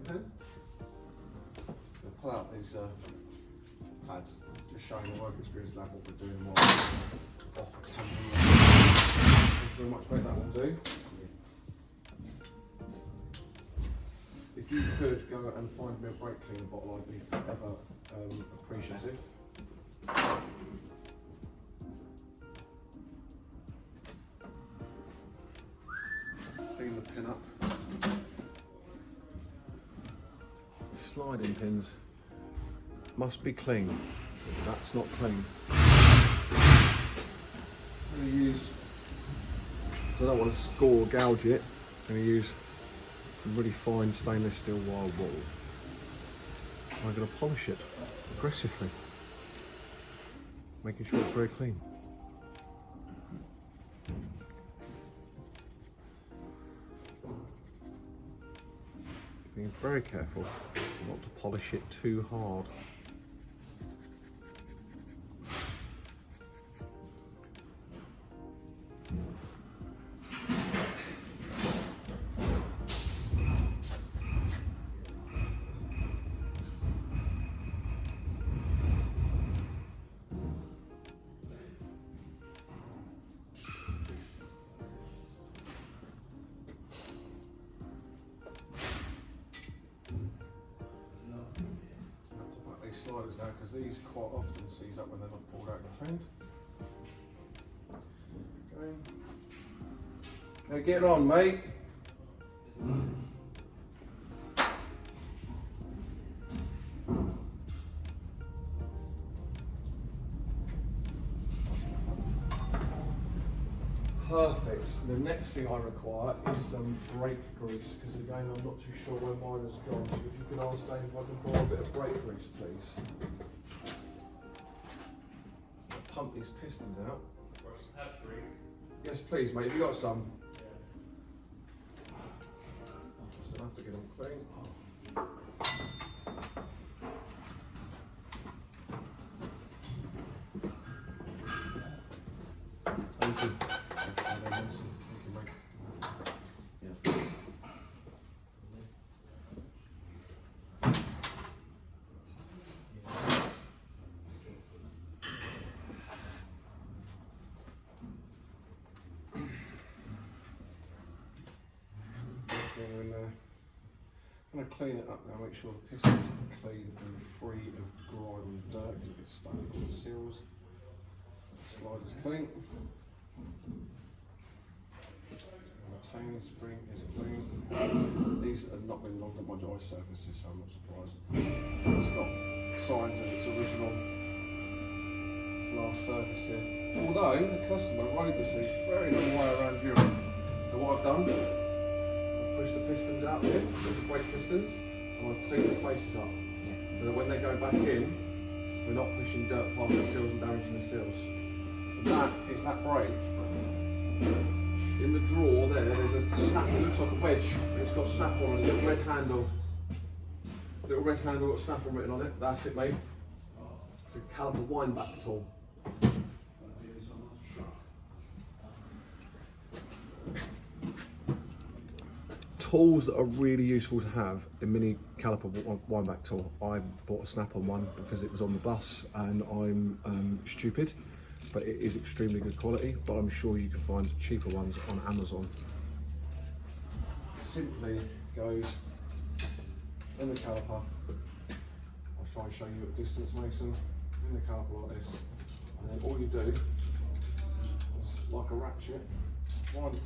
pen. We'll pull out these pads, just showing the work experience lab what we're doing while off camera. Thank you very much, mate, that will do. If you could go and find me a brake cleaner bottle, I'd be forever appreciative. Clean the pin up. Sliding pins must be clean. That's not clean. I'm going to use, because I don't want to score or gouge it, I'm going to use some really fine stainless steel wire wool. I'm going to polish it aggressively, making sure it's very clean. Being very careful not to polish it too hard. Sliders now, because these quite often seize up when they're not pulled out and cleaned. Okay, get on, mate. Perfect. The next thing I require is some brake grease, because again I'm not too sure where mine has gone, so if you could ask Dave if I can borrow a bit of brake grease please. I'll pump these pistons out. Yes please mate, have you got some? Just enough to get them clean. Thank you. I'm going to clean it up now, make sure the pistons are clean and free of grime and dirt because it gets stuck on the seals. Slider's clean. Retaining spring is clean. These have not been logged on my ice surfaces, so I'm not surprised. It's got signs of its original last surface here. Although the customer rode the sea very long way around Europe. So what I've done, push the pistons out here, there's the brake pistons, and I've cleaned the faces up. So that when they go back in, we're not pushing dirt past the seals and damaging the seals. And that is that brake. In the drawer there, there's a snap that looks like a wedge, and it's got snap on and a little red handle. Little red handle, got snap on written on it. That's it, mate. It's a caliper wind back tool. Tools that are really useful to have, a mini caliper wind back tool. I bought a Snap-on one because it was on the bus and I'm stupid, but it is extremely good quality, but I'm sure you can find cheaper ones on Amazon. Simply goes in the caliper. I'll try and show you at distance, Mason. In the caliper like this, and then all you do is like a ratchet, wind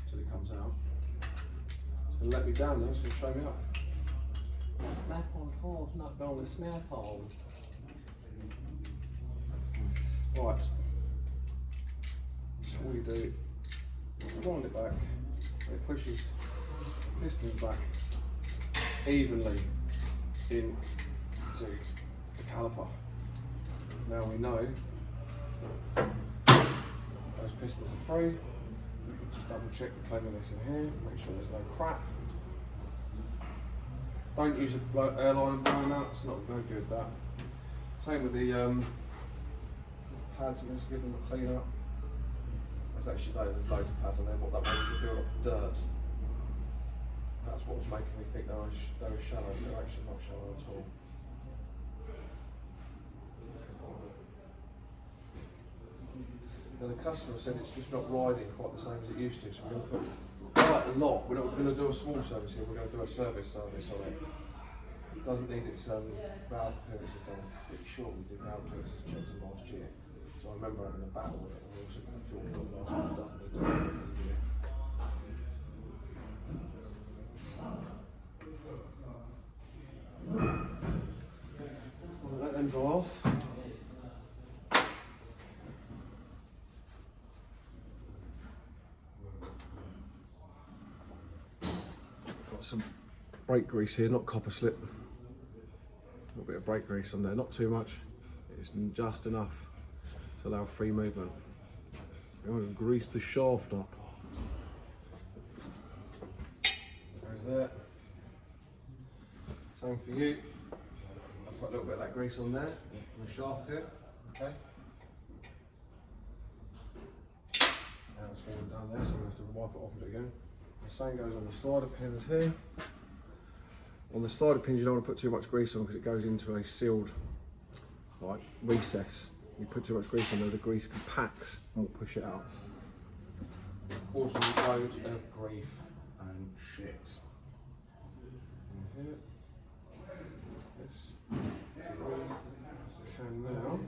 till it comes out. And let me down there, so show me up. Snap-on holes, not going with snap-on. Right. All you do, wind it back, it pushes pistons back evenly into the caliper. Now we know those pistons are free. We can just double check the cleanliness in here, make sure there's no crap. Don't use an airline blown out, it's not very good that. Same with the pads, I'm just give them a clean up. There's actually there's loads of pads on there, what that means is you build up dirt. That's what was making me think they were shallow, but they're actually not shallow at all. Now the customer said it's just not riding quite the same as it used to, so we're going to put quite a lot. We're not going to do a small service here, we're going to do a service on it. It doesn't need its valve clearances done. I'm pretty sure we did valve clearances checks last year. So I remember having a battle with it, and we also got a fuel fill last year, which doesn't need to be done every year. Let them dry off. Got some brake grease here, not copper slip. A little bit of brake grease on there, not too much. It's just enough to allow free movement. You want to grease the shaft up. There's that. Same for you. I've put a little bit of that grease on there, on the shaft here. Okay. Now it's falling down there, so I'm going to have to wipe it off a bit again. The same goes on the slider pins here. On the slider pins, you don't want to put too much grease on because it goes into a sealed recess. You put too much grease on there, the grease compacts and will push it out. Causing loads of grief and shit. In here. This can now.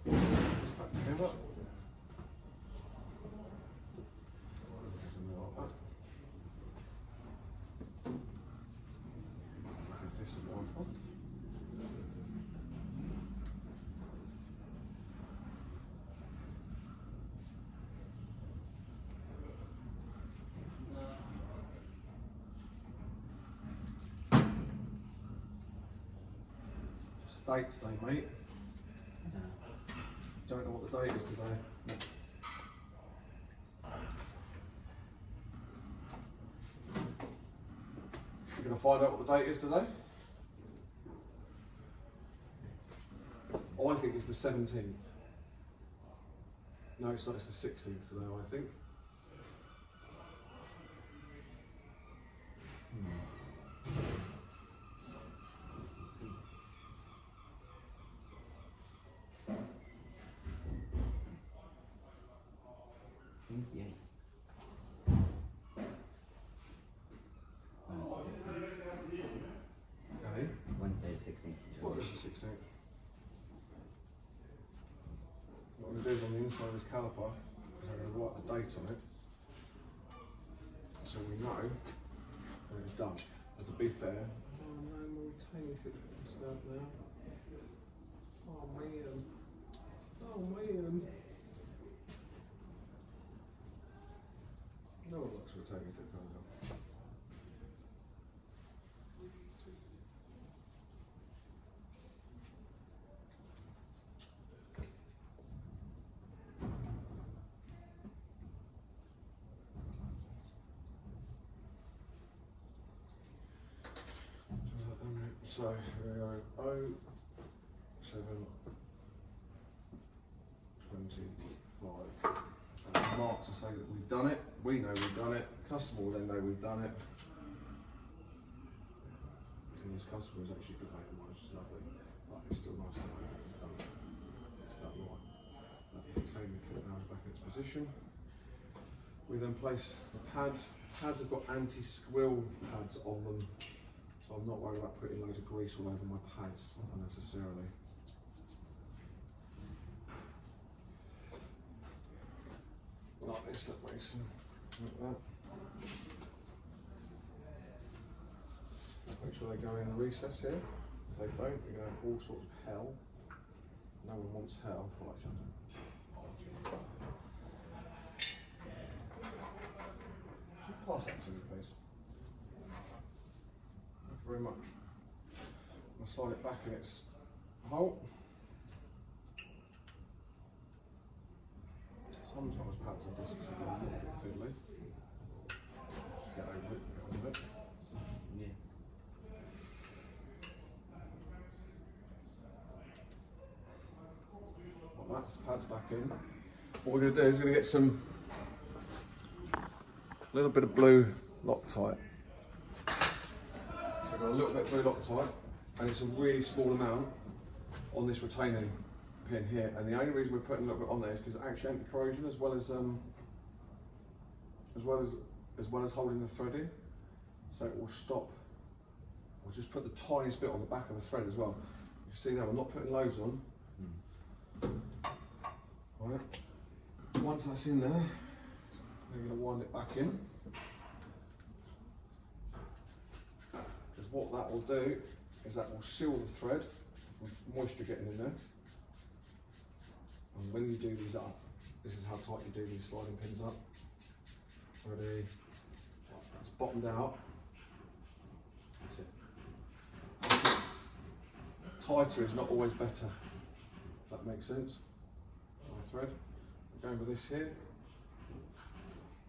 This back together. Date today, mate. Don't know what the date is today. You're going to find out what the date is today? I think it's the 17th. No, it's not, it's the 16th today, I think. Wednesday the 16th. What is the 16th? What I'm going to do is on the inside of this caliper, is I'm going to write the date on it, so we know when it's done. And to be fair, oh no, my retaining fit is out now. Oh man. Oh man. No one likes retaining fit comes up. So we go 07/25. Mark to say that we've done it. We know we've done it. Customer will then know we've done it. And this customer is actually good mate of mine, which is lovely. But it's still nice to know that we've done it. It's done right. That retaining clip now is back in its position. We then place the pads. Pads have got anti-squill pads on them. So I'm not worried about putting loads of grease all over my pads unnecessarily. Like this, that makes them like that. Make sure they go in the recess here. If they don't, you're going to have all sorts of hell. No one wants hell. I like that. Pass that to me, please. Thank you very much. I'll slide it back in its hole. Sometimes pads and discs are a little bit fiddly. Just get over it, get on with it. Yeah. Well, that's the pads back in. What we're going to do is we're going to get some A little bit of blue Loctite. So I've got a little bit of blue Loctite, and it's a really small amount on this retaining pin here. And the only reason we're putting a little bit on there is because it's actually anti-corrosion as well as holding the thread in. So it will stop. We'll just put the tiniest bit on the back of the thread as well. You can see now we're not putting loads on. Right. Once that's in there, we're going to wind it back in. Because what that will do is that will seal the thread with moisture getting in there. And when you do these up, this is how tight you do these sliding pins up. Ready? It's bottomed out. That's it. That's it. Tighter is not always better. If that makes sense. My thread. We're going with this here.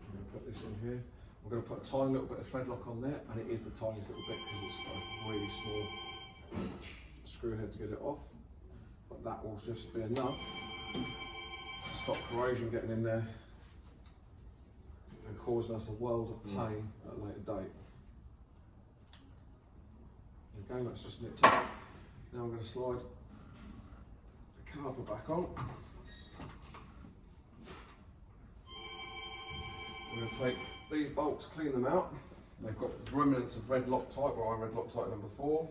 I'm going to put this in here. We're going to put a tiny little bit of thread lock on there, and it is the tiniest little bit because it's got a really small screw head to get it off. But that will just be enough to stop corrosion getting in there and causing us a world of pain at a later date. Okay, that's just nipped up. Now I'm going to slide the caliper back on. I'm going to take these bolts, clean them out. They've got remnants of red Loctite where I read Loctite number 4.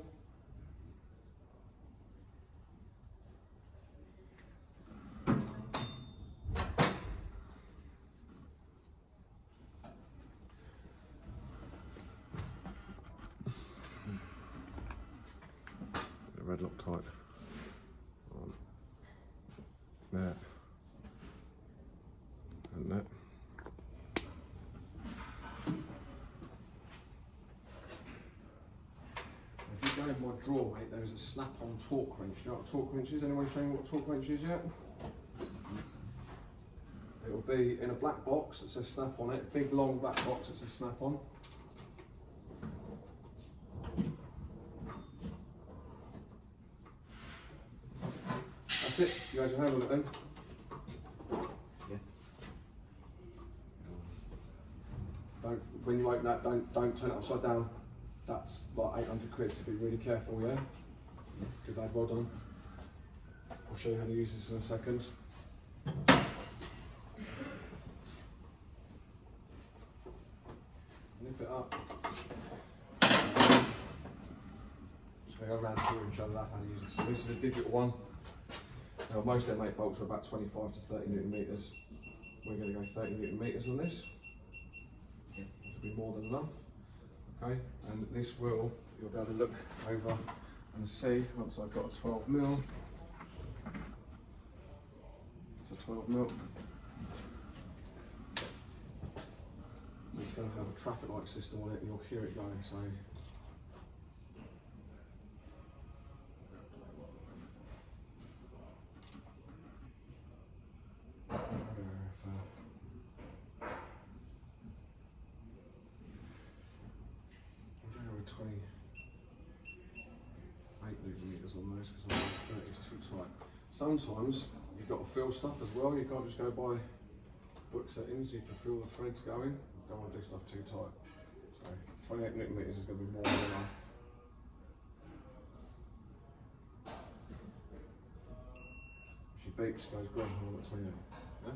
Red Loctite on there and that. If you go in my drawer, mate, there is a snap-on torque wrench. You know what a torque wrench is? Anyone showing you what a torque wrench is yet? It will be in a black box that says snap on it, big long black box that says snap on. That's it. You guys can handle it then. Yeah. Don't, when you open that, don't turn it upside down. That's like 800 quid, so be really careful, yeah? Good lad, well done. I'll show you how to use this in a second. Nip it up. Just going to go around here and show that how to use it. So this is a digital one. Now most M8 bolts are about 25 to 30 newton meters. We're going to go 30 newton meters on this. Which will be more than enough. Okay, and this will, you'll be able to look over and see once I've got a 12 mil. It's a 12 mil. It's going to have a traffic light system on it and you'll hear it going, so. I'm 28 newton meters on those because 30 is too tight. Sometimes you've got to feel stuff as well. You can't just go by book settings. You can feel the threads going. Don't want to do stuff too tight. So 28 newton meters is going to be more than enough. If she beeps, goes green. I'm at 28. Yeah?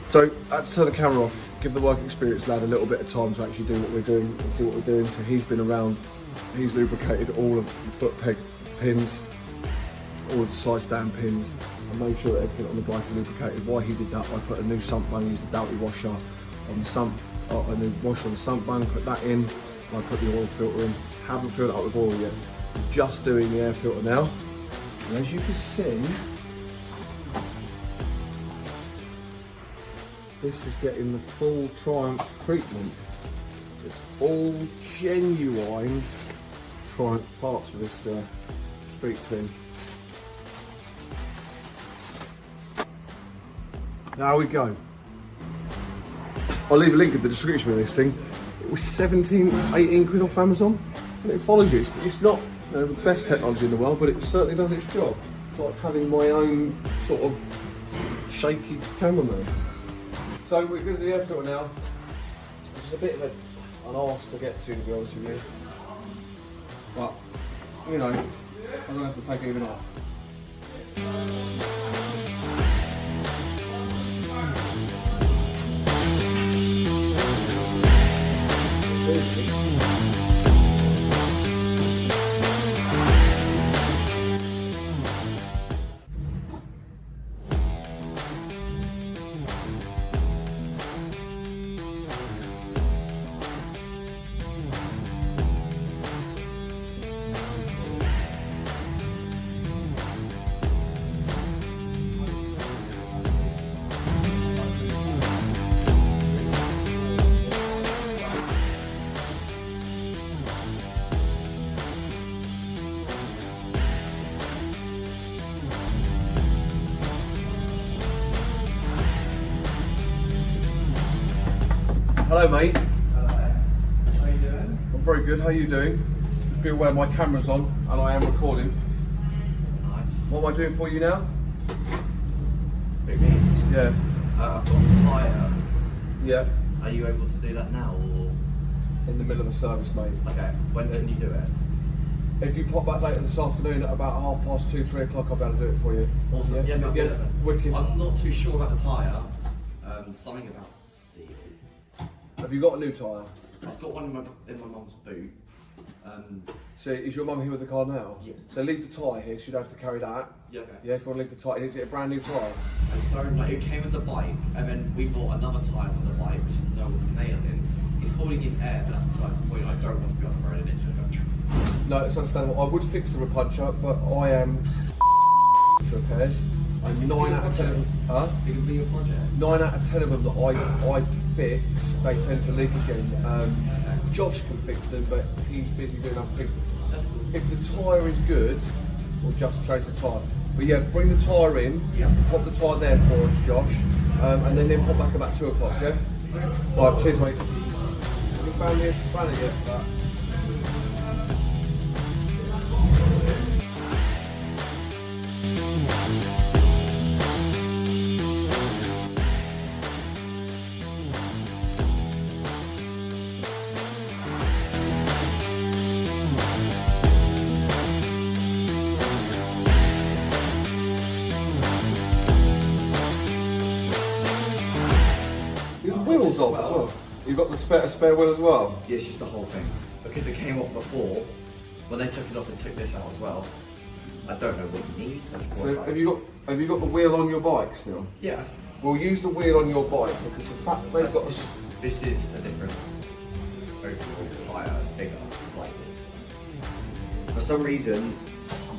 So I had to turn the camera off, give the work experience lad a little bit of time to actually do what we're doing and see what we're doing. So he's been around, he's lubricated all of the foot peg pins, all of the side stand pins, and made sure that everything on the bike is lubricated. Why he did that, I put a new sump bung, used a Doughty washer on the sump, a new washer on the sump bung, put that in, and I put the oil filter in. Haven't filled it up with oil yet. Just doing the air filter now. And as you can see, this is getting the full Triumph treatment. It's all genuine Triumph parts for this street twin. There we go. I'll leave a link in the description of this thing. It was 17, 18 quid off Amazon. And it follows you. It's not the best technology in the world, but it certainly does its job. It's like having my own sort of shaky cameraman. So we're going to do the air filter now, which is a bit of an arse to get to be honest with you. But, you know, I don't have to take it even off. Hello mate. Hello. How you doing? I'm very good, how are you doing? Just be aware my camera's on and I am recording. Nice. What am I doing for you now? Big me. Yeah. I've got a fire. Yeah. Are you able to do that now or? In the middle of a service mate. Okay, when can you do it? If you pop back later this afternoon at about 2:30, 3 o'clock I'll be able to do it for you. Awesome. Yeah, no, yeah. Wicked. I'm not too sure about the tyre. Something about seal. Have you got a new tyre? I've got one in my mum's boot. So is your mum here with the car now? Yeah. So leave the tyre here, so you don't have to carry that. Yeah, okay. Yeah, if you want to leave the tyre, is it a brand new tyre? I don't know. It came with the bike, and then we bought another tyre for the bike, which is no nail in. It's holding its air, but that's besides the point. I don't want to be on the road and it just goes. No, it's understandable. I would fix the repuncher, but I am repairs. And 9 out of 10 of them, It can be a project. 9 out of 10 of them that I fix, they tend to leak again. Josh can fix them, but he's busy doing other things. That's cool. If the tyre is good, we'll just change the tyre. But yeah, bring the tyre in, Yeah. pop the tyre there for us, Josh, and then pop back about 2 o'clock, yeah? Alright, cheers mate. Have you found the spanner yet for that? Your wheels off as well. You've got the spare wheel as well. Yeah, it's just the whole thing. Because it came off before, when they took it off, they took this out as well. I don't know what you need. So have you got the wheel on your bike still? Yeah. We'll use the wheel on your bike because the fact that they've got a This is a different overall tyre. It's bigger, slightly. For some reason,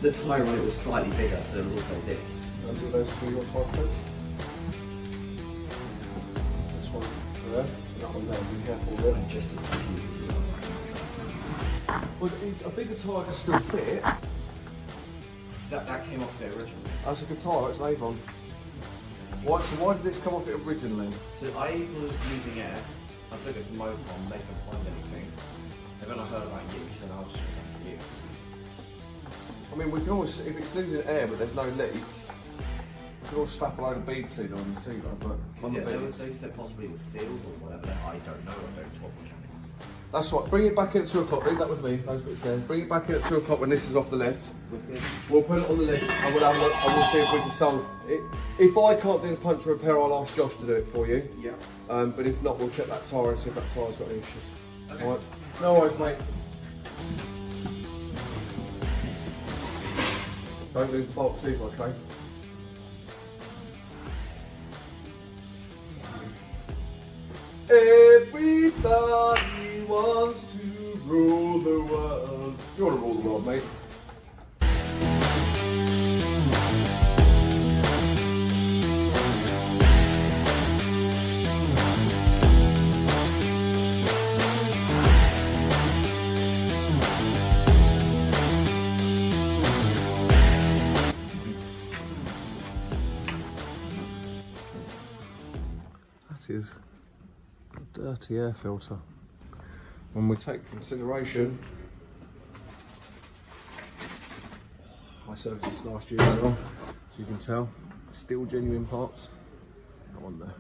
the tyre on it was slightly bigger, so there was also this. I'll do those two your side plates. This one there, that one there, be careful with it. I'm just as confused as the other one. Well, a bigger tyre can still fit. That came off there originally. That's a good tyre, it's an Avon. Why did this come off it originally? So I was losing air. I took it to Motorhome, they couldn't find anything. And then I heard about you, so I was just going to you. I mean, we can always, if it's losing air but there's no leak, we can always slap a load of bead sealer on the sealer, but on the beads. They said possibly the seals or whatever. I don't know. I don't talk mechanics. That's right, bring it back in at 2 o'clock, leave that with me, those bits there. Bring it back in at 2 o'clock when this is off the left. We'll put it on the list and we'll have a look and we'll see if we can solve it. If I can't do the puncture repair, I'll ask Josh to do it for you. Yeah. But if not, we'll check that tyre and see if that tyre's got any issues. Okay. Alright? No worries, mate. Don't lose the bolts either, okay? Everybody wants to rule the world. You want to rule the world, mate? That is a dirty air filter. When we take consideration, I serviced this last year as well, so you can tell, still genuine parts. That one there.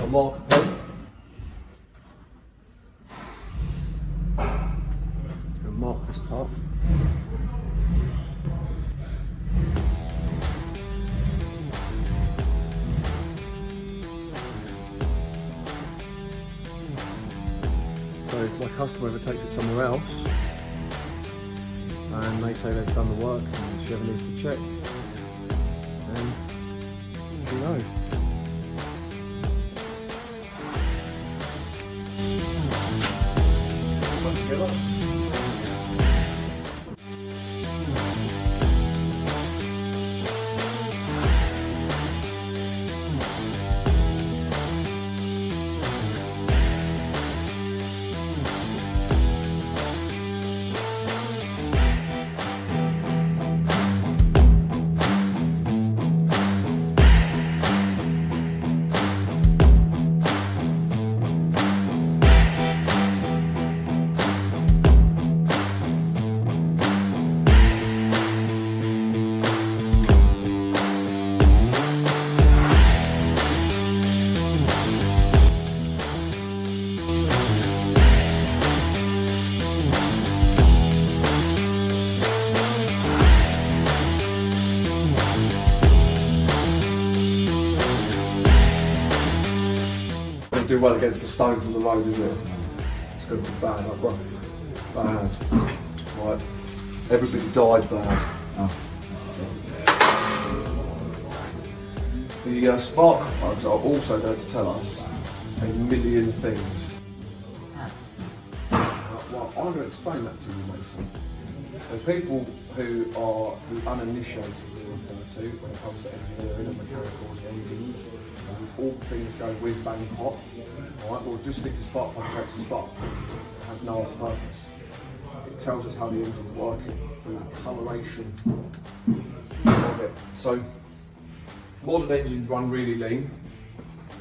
a marker pen. Gonna mark this part. So if my customer ever takes it somewhere else and they say they've done the work and she ever needs to check, then who knows? Do well against the stone from the road, isn't it? It's going to be bad, like rough. Bad. Right. Everybody died bad. Oh. The spark plugs are also going to tell us a million things. Well, I'm going to explain that to you, Mason. The people who are the uninitiated we refer to when it comes to engineering and mechanicals and engines, all things go whiz bang hot. Alright, well just think a spark plug takes a spark. It has no other purpose. It tells us how the engine's working through the coloration of it. So modern engines run really lean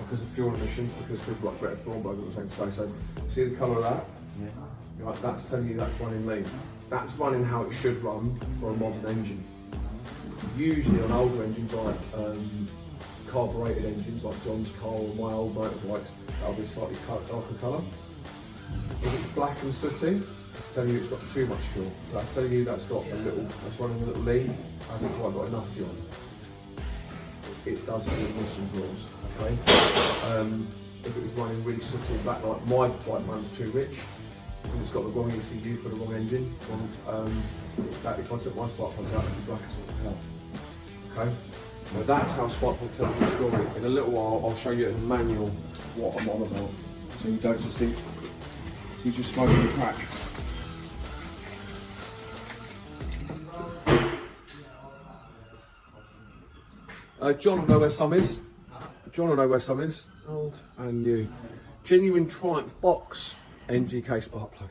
because of fuel emissions, because people like Greta Thunberg were saying to say. So see the colour of that? Yeah. Right, that's telling you that's running lean. That's running how it should run for a modern engine. Usually on older engines like carbureted engines like John's car or my old motorbikes, that'll be slightly darker colour. If it's black and sooty, it's telling you it's got too much fuel. So that's telling you that's running a little lean, hasn't quite got enough fuel. It does have emissions rules, okay? If it was running really sooty and black, like my bike runs too rich, and it's got the wrong ECU for the wrong engine, that if I took my spark plug out, it'd be black as hell. Okay? Now that's how spark plug tells the story. In a little while, I'll show you in a manual what I'm on about. So you don't just think, you just smoke the crack. John will know where some is. John will know where some is. Old and new. Genuine Triumph box NGK spark plug.